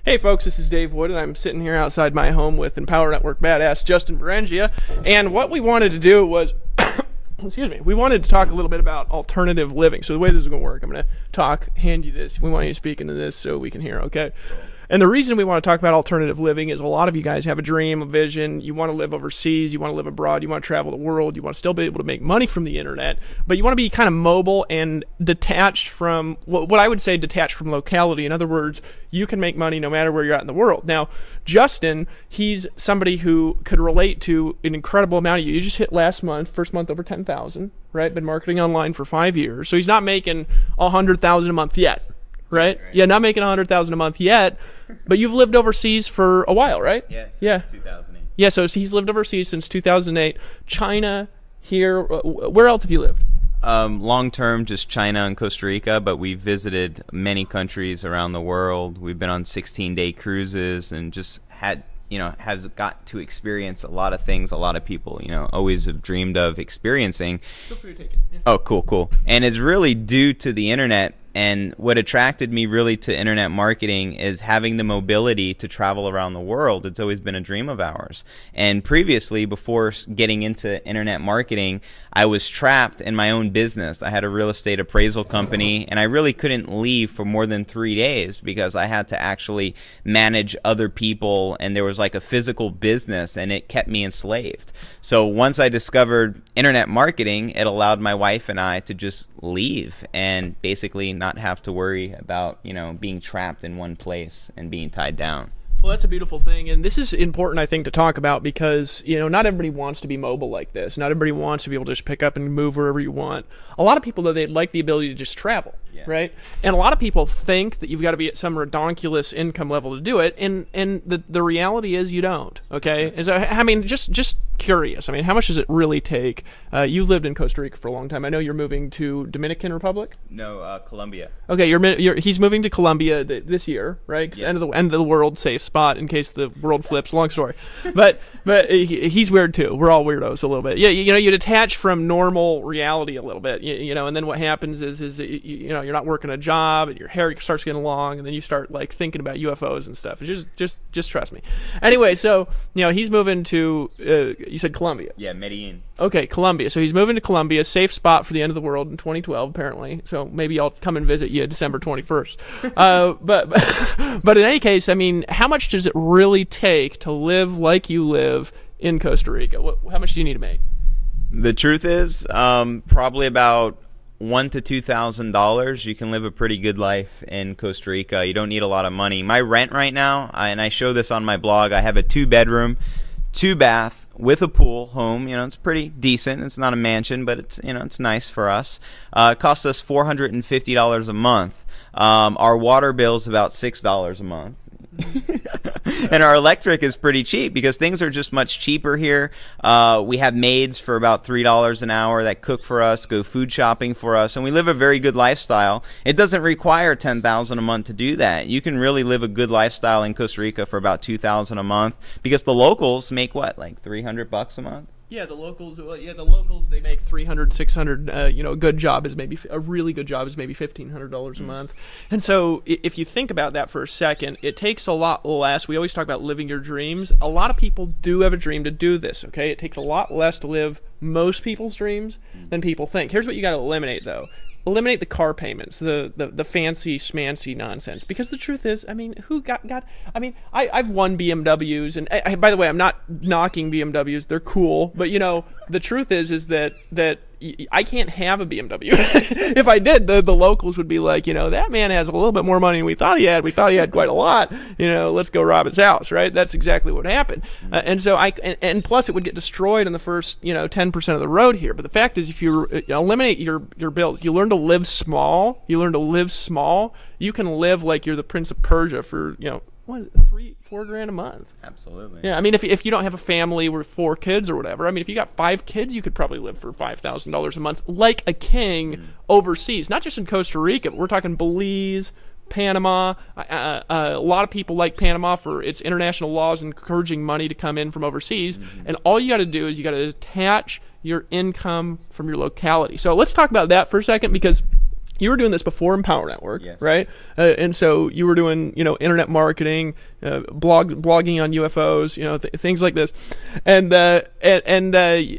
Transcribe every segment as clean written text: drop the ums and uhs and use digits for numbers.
Hey folks, this is Dave Wood, and I'm sitting here outside my home with Empower Network badass Justin Berengia, and what we wanted to do was, excuse me, we wanted to talk a little bit about alternative living. So the way this is going to work, I'm going to hand you this. We want you to speak into this so we can hear, okay? And the reason we want to talk about alternative living is a lot of you guys have a dream, a vision. You want to live overseas, you want to live abroad, you want to travel the world, you want to still be able to make money from the internet, but you want to be kind of mobile and detached from, what I would say detached from locality. In other words, you can make money no matter where you're at in the world. Now, Justin, he's somebody who could relate to an incredible amount of you. You just hit last month, first month over 10,000, right? Been marketing online for 5 years. So he's not making 100,000 a month yet. Right? Yeah, not making 100,000 a month yet, but you've lived overseas for a while, right? Yeah, since 2008. Yeah, so he's lived overseas since 2008. China, here, where else have you lived? Long term, just China and Costa Rica, but we've visited many countries around the world. We've been on 16-day cruises and just had, has got to experience a lot of things a lot of people, always have dreamed of experiencing. Feel free to take it. Yeah. Oh, cool. And it's really due to the internet. And what attracted me really to internet marketing is having the mobility to travel around the world. It's always been a dream of ours. And previously, before getting into internet marketing, I was trapped in my own business. I had a real estate appraisal company, and I really couldn't leave for more than 3 days because I had to actually manage other people, and there was like a physical business, and it kept me enslaved. So once I discovered internet marketing, it allowed my wife and I to just leave and basically not have to worry about, being trapped in one place and being tied down. Well, that's a beautiful thing, and this is important, I think, to talk about because, not everybody wants to be mobile like this. Not everybody wants to be able to just pick up and move wherever you want. A lot of people, though, they'd like the ability to just travel, right? And a lot of people think that you've got to be at some redonkulous income level to do it, and the reality is you don't, okay? And so, I mean, just curious. I mean, how much does it really take? You lived in Costa Rica for a long time. I know you're moving to Dominican Republic? No, Colombia. Okay, he's moving to Colombia this year, right? Yes. End of the world, safe spot in case the world flips. Long story, but he's weird too. We're all weirdos a little bit. Yeah, you detach from normal reality a little bit, and then what happens is you're not working a job, and your hair starts getting long, and then you start like thinking about UFOs and stuff. Just trust me. Anyway, so he's moving to you said Colombia. Yeah, Medellin. Okay, Colombia. So he's moving to Colombia, safe spot for the end of the world in 2012, apparently. So maybe I'll come and visit you December 21st. But in any case, I mean, how much does it really take to live like you live in Costa Rica? How much do you need to make? The truth is, probably about $1,000 to $2,000. You can live a pretty good life in Costa Rica. You don't need a lot of money. My rent right now, and I show this on my blog, I have a 2-bedroom, 2-bath with a pool home. It's pretty decent. It's not a mansion, but it's it's nice for us. It costs us $450 a month. Our water bill is about $6 a month. And our electric is pretty cheap because things are just much cheaper here. We have maids for about $3 an hour that cook for us, go food shopping for us, and we live a very good lifestyle. It doesn't require $10,000 a month to do that. You can really live a good lifestyle in Costa Rica for about $2,000 a month because the locals make what, like $300 a month? Yeah, the locals. They make 300, 600. A good job is maybe a really good job is maybe $1,500 a month. And so, if you think about that for a second, it takes a lot less. We always talk about living your dreams. A lot of people do have a dream to do this. Okay, it takes a lot less to live most people's dreams than people think. Here's what you got to eliminate, though. Eliminate the car payments, the fancy schmancy nonsense. Because the truth is, I mean, who got I mean, I've won BMWs, and by the way, I'm not knocking BMWs. They're cool, but the truth is that I can't have a BMW. If I did, the locals would be like, that man has a little bit more money than we thought he had. We thought he had quite a lot. Let's go rob his house, right? That's exactly what happened. And so and plus it would get destroyed in the first 10% of the road here. But the fact is, if you eliminate your bills, you learn to live small. You can live like you're the Prince of Persia for what is it, $3-4 grand a month. Absolutely. Yeah, I mean, if you don't have a family with 4 kids or whatever, I mean, if you got 5 kids, you could probably live for $5,000 a month like a king overseas. Not just in Costa Rica, but we're talking Belize, Panama. A lot of people like Panama for its international laws encouraging money to come in from overseas. And all you got to do is you got to detach your income from your locality. So let's talk about that for a second because you were doing this before Empower Network, Yes. right? And so you were doing, internet marketing, blogging on UFOs, things like this, and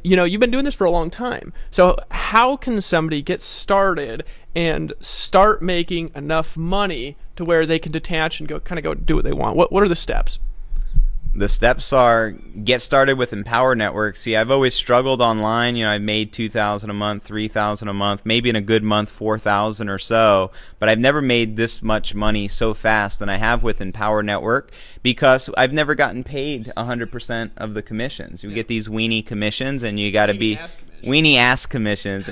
you've been doing this for a long time. So how can somebody get started and start making enough money to where they can detach and go do what they want? What are the steps? The steps are get started with Empower Network. See, I've always struggled online. I've made $2,000 a month, $3,000 a month, maybe in a good month $4,000 or so, but I've never made this much money so fast than I have with Empower Network because I've never gotten paid 100% of the commissions. You get these weenie commissions, and you got to be weenie ass commissions.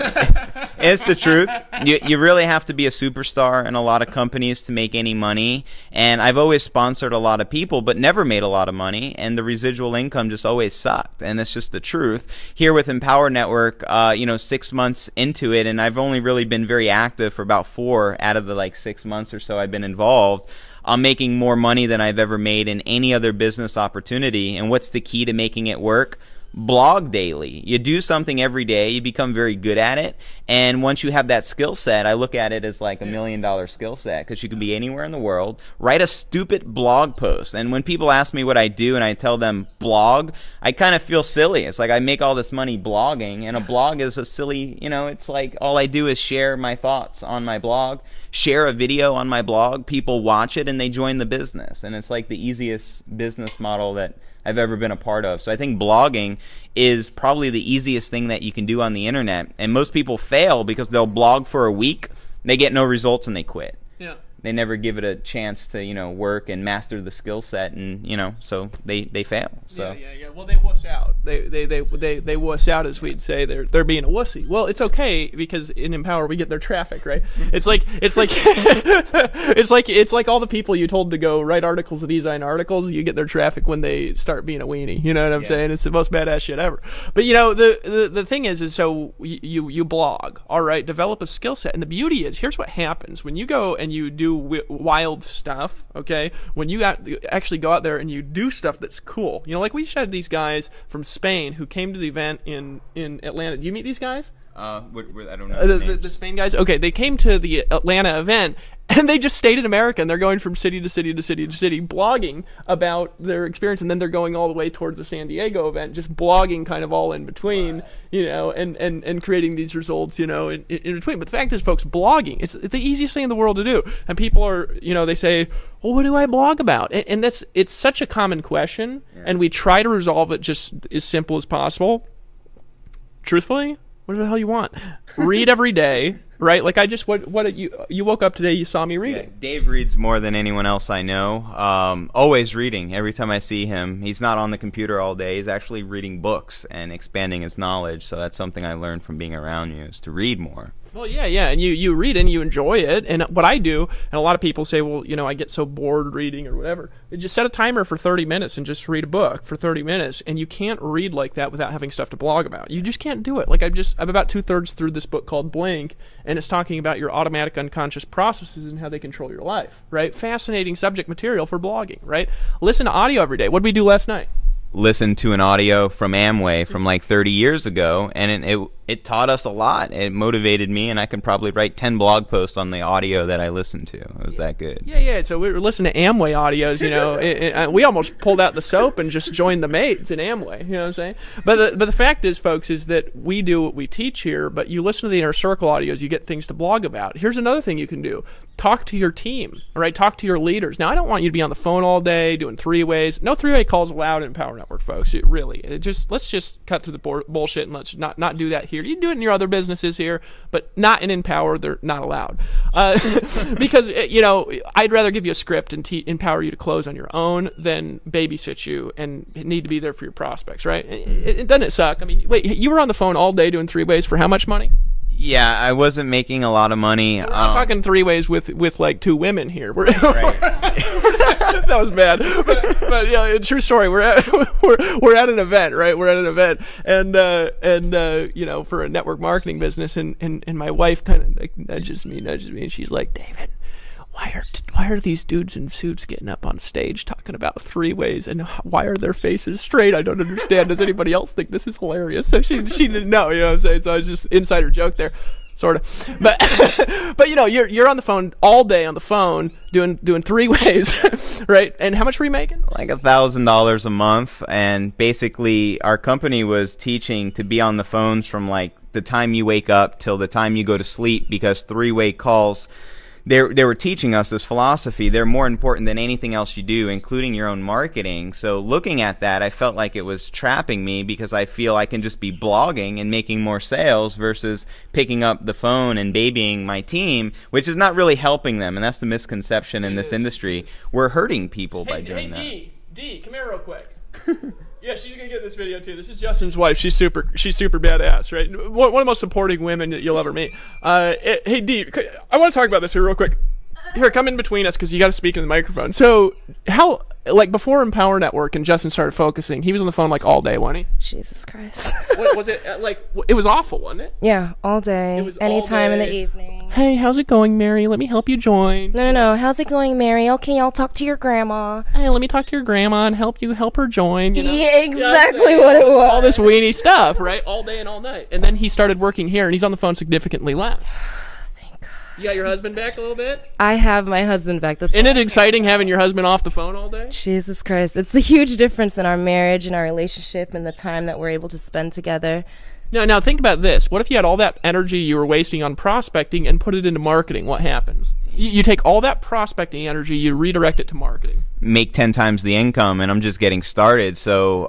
It's the truth. You really have to be a superstar in a lot of companies to make any money, and I've always sponsored a lot of people but never made a lot of money, and the residual income just always sucked, and it's just the truth. Here with Empower Network, 6 months into it, and I've only really been very active for about 4 out of the 6 months or so I've been involved. I'm making more money than I've ever made in any other business opportunity. And what's the key to making it work? Blog daily. You do something every day, you become very good at it, and once you have that skill set, I look at it as like $1 million skill set, because you can be anywhere in the world, write a stupid blog post. And when people ask me what I do and I tell them blog, I kind of feel silly. It's like I make all this money blogging, and a blog is a silly, it's like all I do is share my thoughts on my blog, share a video on my blog, people watch it and they join the business, and it's like the easiest business model that I've ever been a part of. So I think blogging is probably the easiest thing that you can do on the internet, and most people fail because they'll blog for a week, they get no results, and they quit. Yeah. They never give it a chance to work and master the skill set, and so they fail. So yeah. Well, they wuss out. They wuss out, as we'd say. They're being a wussy. Well, it's okay, because in Empower we get their traffic, right? It's like it's like all the people you told to go write articles and design articles. You get their traffic when they start being a weenie. You know what I'm saying? It's the most badass shit ever. But the thing is so you blog, all right? Develop a skill set, and the beauty is, here's what happens when you go and you do wild stuff. Okay, when you actually go out there and you do stuff that's cool. Like we just had these guys from Spain who came to the event in Atlanta. Do you meet these guys? I don't know the Spain guys. Okay, they came to the Atlanta event, and they just stayed in America, and they're going from city to city to city to city, blogging about their experience, and then they're going all the way towards the San Diego event, just blogging kind of all in between, and creating these results, in between. But the fact is, folks, blogging, it's the easiest thing in the world to do. And people are, they say, well, what do I blog about? And it's such a common question, and we try to resolve it just as simple as possible. Truthfully, what the hell you want? Read every day, right? Like you woke up today, you saw me reading. Yeah, Dave reads more than anyone else I know. Always reading. Every time I see him, he's not on the computer all day. He's actually reading books and expanding his knowledge. So that's something I learned from being around you, is to read more. Well, yeah, and you read and you enjoy it. And what I do, and a lot of people say, well, I get so bored reading or whatever. Just set a timer for 30 minutes and just read a book for 30 minutes. And you can't read like that without having stuff to blog about. You just can't do it. Like I'm about 2/3 through this book called Blink, and it's talking about your automatic unconscious processes and how they control your life, right? Fascinating subject material for blogging, right? Listen to audio every day. What did we do last night? Listened to an audio from Amway from like 30 years ago, and it taught us a lot. It motivated me, and I can probably write 10 blog posts on the audio that I listened to. It was that good. Yeah. So we were listening to Amway audios, we almost pulled out the soap and just joined the maids in Amway, you know what I'm saying? But the fact is, folks, is that we do what we teach here, but you listen to the Inner Circle audios, you get things to blog about. Here's another thing you can do. Talk to your team, all right? Talk to your leaders. Now, I don't want you to be on the phone all day doing three-ways. No three-way calls allowed in Empower Network, folks. Let's just cut through the bullshit, and let's not do that here. You can do it in your other businesses here, but not in Empower. They're not allowed. Because, I'd rather give you a script and empower you to close on your own than babysit you and need to be there for your prospects, right? Doesn't it suck? I mean, wait, you were on the phone all day doing three-ways for how much money? Yeah, I wasn't making a lot of money. We're not talking three-ways with like 2 women here. Right. That was bad. But true story. We're at an event, right? We're at an event, and for a network marketing business, and my wife kind of like nudges me, and she's like, David, why are these dudes in suits getting up on stage talking about three-ways, and why are their faces straight? I don't understand. Does anybody else think this is hilarious? So she didn't know, you know what I'm saying? So I was just insider joke there. sort of. But but you know, you're on the phone all day on the phone doing 3 ways, right? And how much were you making? Like $1,000 a month, and basically our company was teaching to be on the phones from like the time you wake up till the time you go to sleep, because 3-way calls, they were teaching us this philosophy. They're more important than anything else you do, including your own marketing. So looking at that, I felt like it was trapping me, because I feel I can just be blogging and making more sales versus picking up the phone and babying my team, which is not really helping them. And that's the misconception in this industry. We're hurting people by doing that. Hey, D, come here real quick. Yeah, she's gonna get this video too. This is Justin's wife. She's super badass, right? One of the most supporting women that you'll ever meet. Hey D, I want to talk about this here real quick. Here, come in between us because you got to speak in the microphone. So, how, like, before Empower Network and Justin started focusing, he was on the phone like all day, wasn't he? Jesus Christ. What was it like? It was awful, wasn't it? Yeah, all day. It was anytime all day. in the evening. Hey, how's it going, Mary? Let me help you join. No. How's it going, Mary? Okay, I'll talk to your grandma. Hey, let me talk to your grandma and help her join. You know? Yeah, exactly what it was. All this weenie stuff, right? All day and all night. And then he started working here, and he's on the phone significantly less. Thank God. You got your husband back a little bit? I have my husband back. That's Isn't it exciting having your husband off the phone all day? Jesus Christ. It's a huge difference in our marriage and our relationship and the time that we're able to spend together. Now think about this. What if you had all that energy you were wasting on prospecting and put it into marketing? What happens? You take all that prospecting energy, you redirect it to marketing. Make 10 times the income, and I'm just getting started. So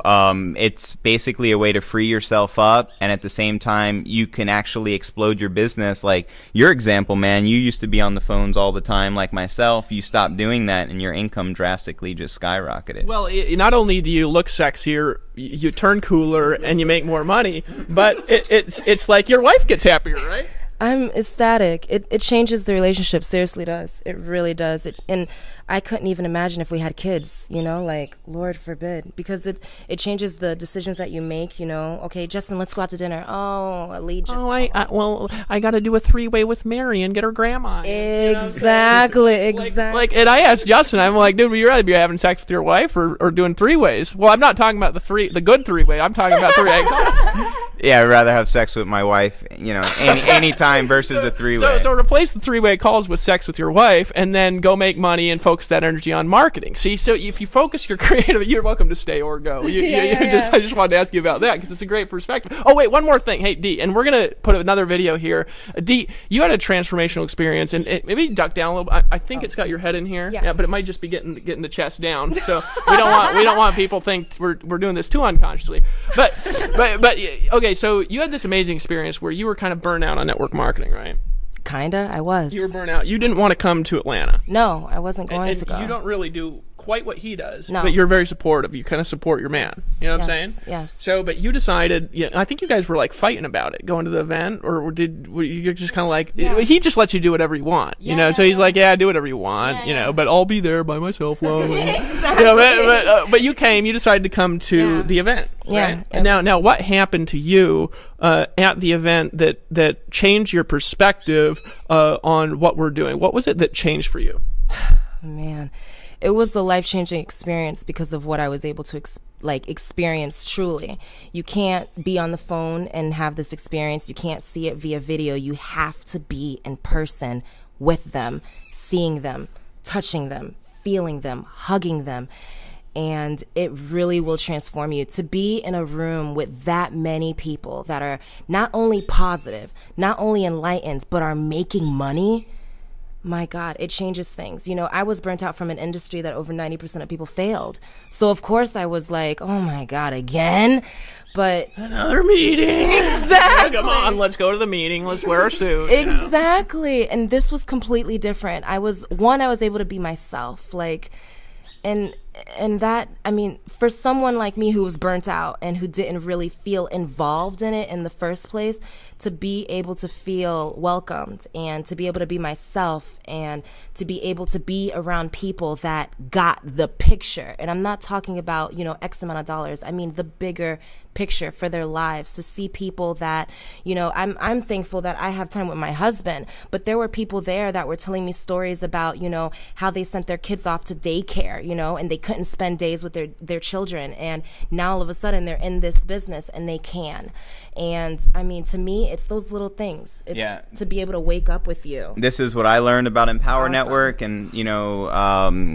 it's basically a way to free yourself up, and at the same time you can actually explode your business. Like your example, man, you used to be on the phones all the time like myself. You stopped doing that and your income drastically just skyrocketed. Well, not only do you look sexier, you turn cooler, and you make more money, but it's like your wife gets happier, right? I'm ecstatic. It changes the relationship. Seriously does. It really does. And I couldn't even imagine if we had kids, you know, like, Lord forbid, because it changes the decisions that you make, you know. Okay, Justin, let's go out to dinner. Oh, Lee just... Oh, I got to do a 3-way with Mary and get her grandma. Exactly. Like, and I asked Justin, I'm like, dude, would you rather be having sex with your wife or doing 3-ways? Well, I'm not talking about the good 3-way. I'm talking about 3-way. Yeah, I'd rather have sex with my wife, you know, any time versus a 3-way. So replace the 3-way calls with sex with your wife, and then go make money and focus that energy on marketing. See, so if you focus your creative, you're welcome to stay or go. I just wanted to ask you about that because it's a great perspective. Oh wait, one more thing. Hey D, and we're gonna put another video here. D, you had a transformational experience, and maybe duck down a little bit. I think it's got your head in here. Yeah, but it might just be getting the chest down. So we don't want people to think we're doing this too unconsciously. But okay, so you had this amazing experience where you were kind of burnt out on network marketing, right? Kinda, I was. You were burnt out. You didn't want to come to Atlanta. No, I wasn't going to go. You don't really do quite what he does, no. But you're very supportive. You kind of support your man. You know what I'm saying? Yes. So, but you decided, I think you guys were like fighting about it, going to the event, or were you just kind of like, he just lets you do whatever you want, you know? So he's like, do whatever you want, you know, but I'll be there by myself lonely. Exactly. You know, but you decided to come to the event. Right? Yeah. And now what happened to you at the event that changed your perspective on what we're doing? What was it that changed for you? Man, it was the life-changing experience because of what I was able to experience truly. You can't be on the phone and have this experience. You can't see it via video. You have to be in person with them, seeing them, touching them, feeling them, hugging them. And it really will transform you to be in a room with that many people that are not only positive, not only enlightened, but are making money. My God, it changes things. You know, I was burnt out from an industry that over 90% of people failed. So, of course, I was like, oh, my God, again? But another meeting. Exactly. Come on, let's go to the meeting. Let's wear a suit. Exactly. You know? And this was completely different. I was able to be myself. And that, I mean, for someone like me who was burnt out and who didn't really feel involved in it in the first place, to be able to feel welcomed and to be able to be myself and to be able to be around people that got the picture. And I'm not talking about, X amount of dollars. I mean, the bigger picture for their lives, to see people that, you know, I'm thankful that I have time with my husband, but there were people there that were telling me stories about, you know, how they sent their kids off to daycare, you know, and they couldn't spend days with their children, and now all of a sudden they're in this business and they can. And I mean, to me, it's those little things. It's to be able to wake up with you. This is what I learned about Empower Network, and, you know,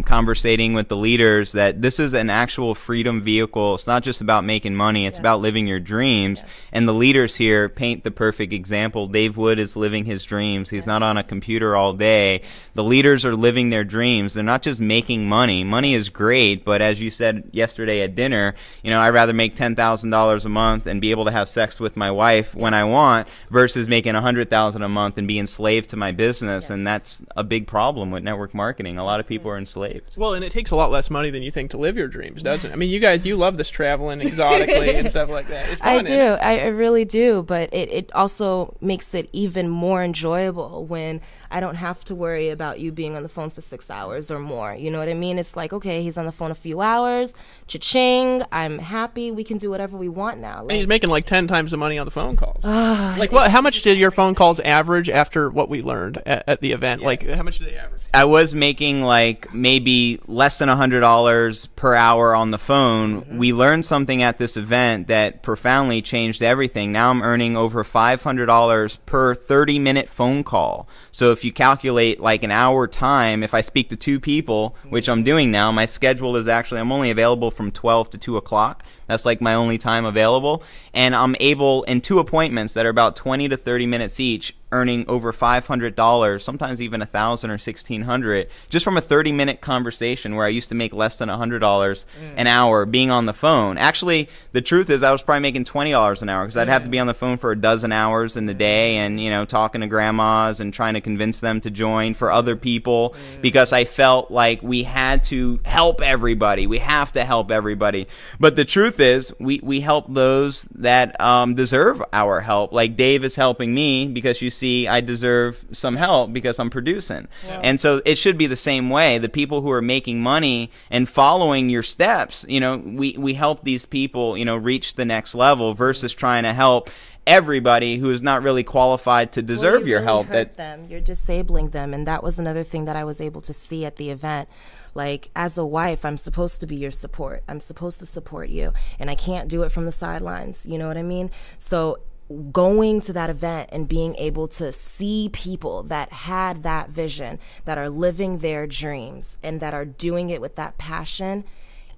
conversating with the leaders, that this is an actual freedom vehicle. It's not just about making money. It's about living your dreams. And the leaders here paint the perfect example. Dave Wood is living his dreams. He's not on a computer all day. The leaders are living their dreams. They're not just making money. Money is great, but as you said yesterday at dinner, you know, I'd rather make $10,000 a month and be able to have sex with my wife when I want, versus making $100,000 a month and be enslaved to my business. And that's a big problem with network marketing. A lot of people are enslaved. Well, and it takes a lot less money than you think to live your dreams, doesn't it? I mean, you guys, you love this traveling exotically and stuff like that. It's fun, I do. I really do. But it also makes it even more enjoyable when I don't have to worry about you being on the phone for 6 hours or more. You know what I mean? It's like, okay, he's on the phone a few hours, cha-ching, I'm happy, we can do whatever we want now. Like, and he's making like 10 times the money on the phone calls. Like, what? How much did your phone calls average after what we learned at the event? Like, how much did they average? I was making like maybe less than $100 per hour on the phone. We learned something at this event that profoundly changed everything. Now I'm earning over $500 per 30-minute phone call. So if you calculate like an hour time, if I speak to 2 people, which I'm doing now, my schedule is actually, I'm only available from 12 to 2 o'clock. That's like my only time available. And I'm able, in 2 appointments that are about 20 to 30 minutes each, earning over $500, sometimes even $1,000 or $1,600, just from a 30-minute conversation where I used to make less than $100 an hour being on the phone. Actually, the truth is I was probably making $20 an hour, because I'd have to be on the phone for a dozen hours in the day, and, you know, talking to grandmas and trying to convince them to join for other people, because I felt like we had to help everybody. We have to help everybody. But the truth is we help those that deserve our help. Like Dave is helping me because you see I deserve some help because I'm producing. And so it should be the same way. The people who are making money and following your steps, you know, we help these people, you know, reach the next level, versus trying to help everybody who is not really qualified to deserve your help. You're disabling them. And that was another thing that I was able to see at the event. Like, as a wife, I'm supposed to be your support. I'm supposed to support you, and I can't do it from the sidelines. You know what I mean? So going to that event and being able to see people that had that vision, that are living their dreams, and that are doing it with that passion,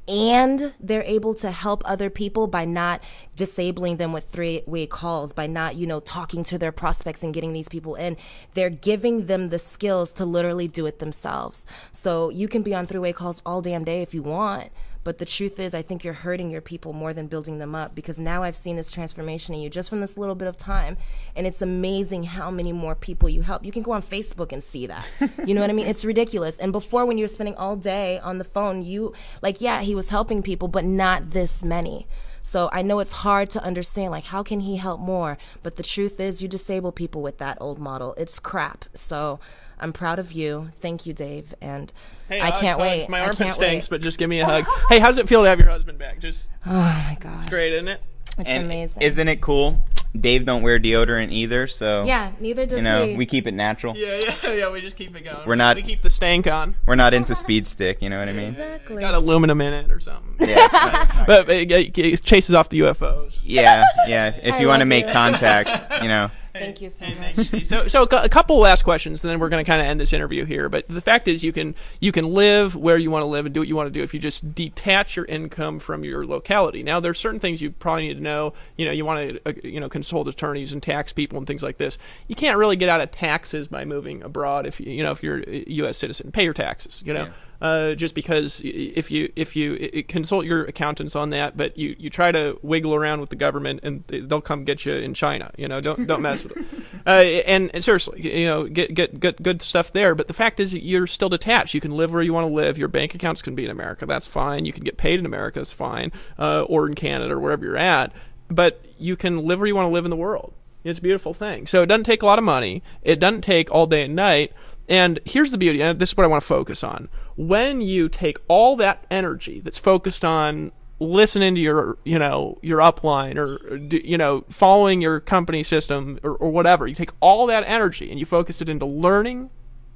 and they're able to help other people by not disabling them with three-way calls, by not, you know, talking to their prospects and getting these people in. They're giving them the skills to literally do it themselves. So you can be on three-way calls all damn day if you want, but the truth is, I think you're hurting your people more than building them up, because now I've seen this transformation in you just from this little bit of time, and it's amazing how many more people you help. You can go on Facebook and see that. You know what I mean? It's ridiculous. And before, when you were spending all day on the phone, you, like, yeah, he was helping people, but not this many. So I know it's hard to understand, like, how can he help more? But the truth is, you disable people with that old model. It's crap. So I'm proud of you. Thank you, Dave. And hey, I can't wait. My armpit stinks, but just give me a hug. Hey, how's it feel to have your husband back? Just, oh my God. It's great, isn't it? It's amazing. Isn't it cool? Dave don't wear deodorant either, so yeah, neither does you know, he. we keep it natural. Yeah, we just keep it going. We keep the stank on. We're not into speed stick, you know what I mean? Exactly. Got aluminum in it or something. Yeah. But it chases off the UFOs. Yeah. If you want to make contact, you know. Thank you so much. So a couple last questions, and then we're going to kind of end this interview here. But the fact is, you can live where you want to live and do what you want to do if you just detach your income from your locality. Now, there's certain things you probably need to know. You know, you want to consult attorneys and tax people and things like this. You can't really get out of taxes by moving abroad if you're a U.S. citizen. Pay your taxes. You know. Yeah. Just because if you consult your accountants on that, but you try to wiggle around with the government and they'll come get you in China. You know, don't mess with them. And seriously, you know, get good stuff there. But the fact is, you're still detached. You can live where you want to live. Your bank accounts can be in America. That's fine. You can get paid in America. That's fine. Or in Canada or wherever you're at. But you can live where you want to live in the world. It's a beautiful thing. So it doesn't take a lot of money. It doesn't take all day and night. And here's the beauty, and this is what I want to focus on. When you take all that energy that's focused on listening to your, your upline, or following your company system, or whatever. You take all that energy and you focus it into learning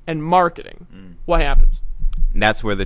and marketing. What happens? That's where the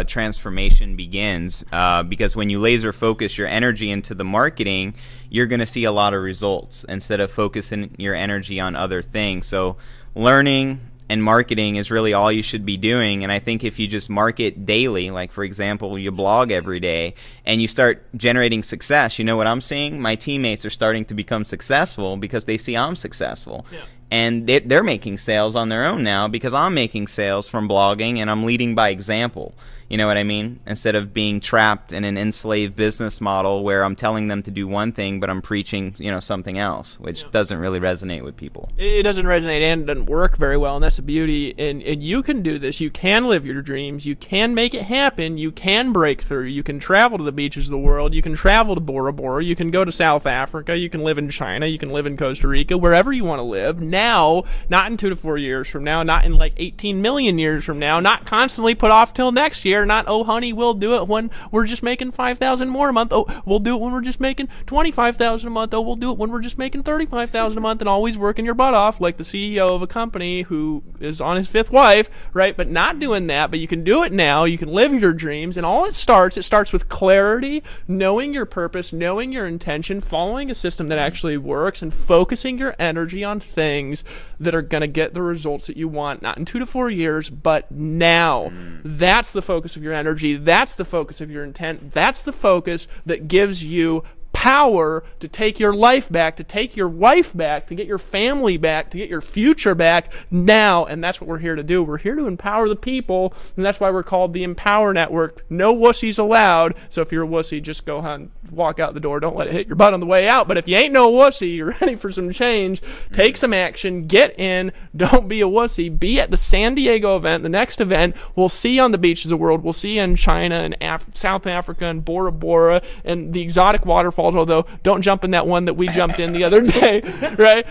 transformation begins, because when you laser focus your energy into the marketing, you're going to see a lot of results instead of focusing your energy on other things. So learning and marketing is really all you should be doing. And I think if you just market daily, like for example, you blog every day and you start generating success, you know what I'm seeing? My teammates are starting to become successful because they see I'm successful. Yeah. And they're making sales on their own now because I'm making sales from blogging, and I'm leading by example. You know what I mean? Instead of being trapped in an enslaved business model where I'm telling them to do one thing, but I'm preaching, something else, which doesn't really resonate with people. It doesn't resonate, and it doesn't work very well, and that's the beauty. And you can do this. You can live your dreams. You can make it happen. You can break through. You can travel to the beaches of the world. You can travel to Bora Bora. You can go to South Africa. You can live in China. You can live in Costa Rica, wherever you want to live. Now, not in 2 to 4 years from now, not in like 18 million years from now, not constantly put off till next year, not, oh honey, we'll do it when we're just making 5,000 more a month. Oh, we'll do it when we're just making 25,000 a month. Oh, we'll do it when we're just making 35,000 a month, and always working your butt off like the CEO of a company who is on his 5th wife, right? But not doing that. But you can do it now. You can live your dreams, and all it starts with clarity, knowing your purpose, knowing your intention, following a system that actually works, and focusing your energy on things that are going to get the results that you want, not in 2 to 4 years, but now. That's the focus of your energy. That's the focus of your intent. That's the focus that gives you power to take your life back, to take your wife back, to get your family back, to get your future back now. And that's what we're here to do. We're here to empower the people, and that's why we're called the Empower Network. No wussies allowed. So if you're a wussy, just go ahead and walk out the door. Don't let it hit your butt on the way out. But if you ain't no wussy, you're ready for some change, take some action, get in, don't be a wussy. Be at the San Diego event, the next event. We'll see you on the beaches of the world. We'll see you in China and South Africa and Bora Bora and the exotic waterfalls, although don't jump in that one that we jumped in the other day, right?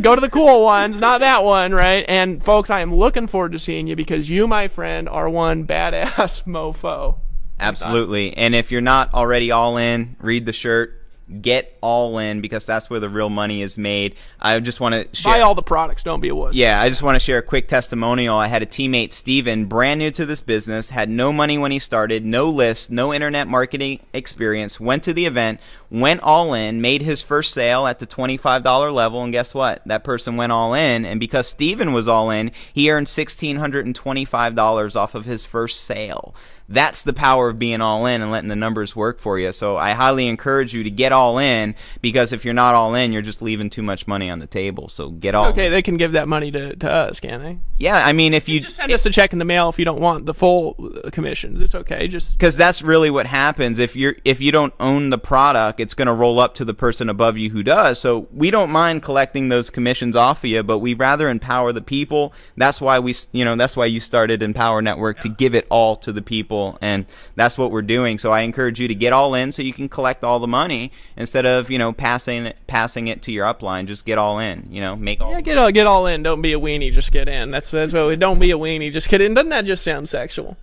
Go to the cool ones, not that one, right? And folks, I am looking forward to seeing you, because you, my friend, are one badass mofo. Absolutely. And if you're not already all in, read the shirt. Get all in, because that's where the real money is made. I just want to share. Buy all the products. Don't be a wuss. Yeah, I just want to share a quick testimonial. I had a teammate, Steven, brand new to this business, had no money when he started, no list, no internet marketing experience, went to the event, went all in, made his first sale at the $25 level, and guess what? That person went all in, and because Steven was all in, he earned $1,625 off of his first sale. That's the power of being all in and letting the numbers work for you. So I highly encourage you to get all in, because if you're not all in, you're just leaving too much money on the table. So get all in. Okay, they can give that money to us, can't they? Yeah, I mean, if you just send us a check in the mail if you don't want the full commissions. It's okay, just because that's really what happens. If you don't own the product, it's going to roll up to the person above you who does. So we don't mind collecting those commissions off of you, but we rather empower the people. That's why that's why you started Empower Network, to give it all to the people. And that's what we're doing. So I encourage you to get all in so you can collect all the money instead of passing it to your upline. Just get all in. Make all. Yeah, get all in. Don't be a weenie. Just get in. That's what we don't be a weenie. Just get in. Doesn't that just sound sexual?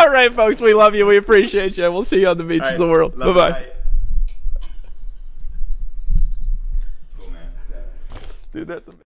All right, folks. We love you. We appreciate you. We'll see you on the beaches of the world. Bye bye. Cool, man. Dude, that's amazing.